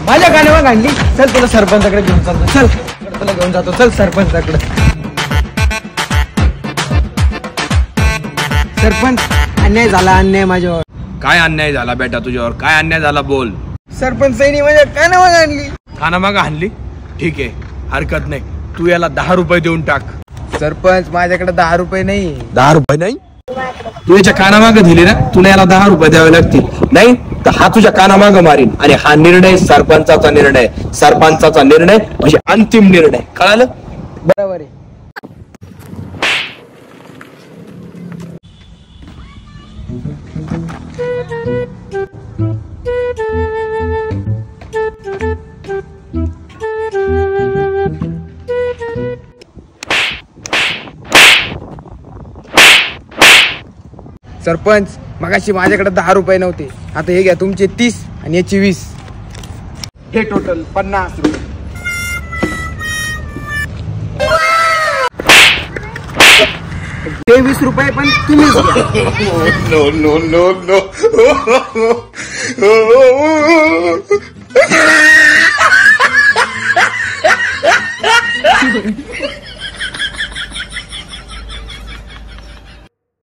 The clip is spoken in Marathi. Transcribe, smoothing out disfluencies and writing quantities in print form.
माझ्या कानावर आणली. चल तुला सरपंचाकडे घेऊन चालतो. चल तुला घेऊन जातो. चल सरपंचाकडे. सरपंच अन्याय झाला. अन्याय माझ्यावर. काय अन्याय झाला बेटा तुझ्यावर? काय अन्याय झाला बोल. सरपंचानी माझ्या कानावर आणली. कानामागं आणली? ठीक आहे, हरकत नाही. तू याला 10 रुपये देऊन टाक. सरपंच माझ्याकडे 10 रुपये नाही. 10 रुपये नाही? तू याच्या कानामागं दिली ना, तुला याला 10 रुपये द्यावे लागतील. नाही तर हा तुझ्या कानामागं मारीन. आणि हा निर्णय सरपंचाचा निर्णय. सरपंचाचा निर्णय म्हणजे अंतिम निर्णय. कळालं? बरोबर आहे. सरपंच मगाशी माझ्याकडे 10 रुपये नव्हते. आता हे घ्या तुमचे 30 आणि याची 20. हे टोटल 50 रुपये. ते 20 रुपये पण तुम्हीच घ्या. No no no no.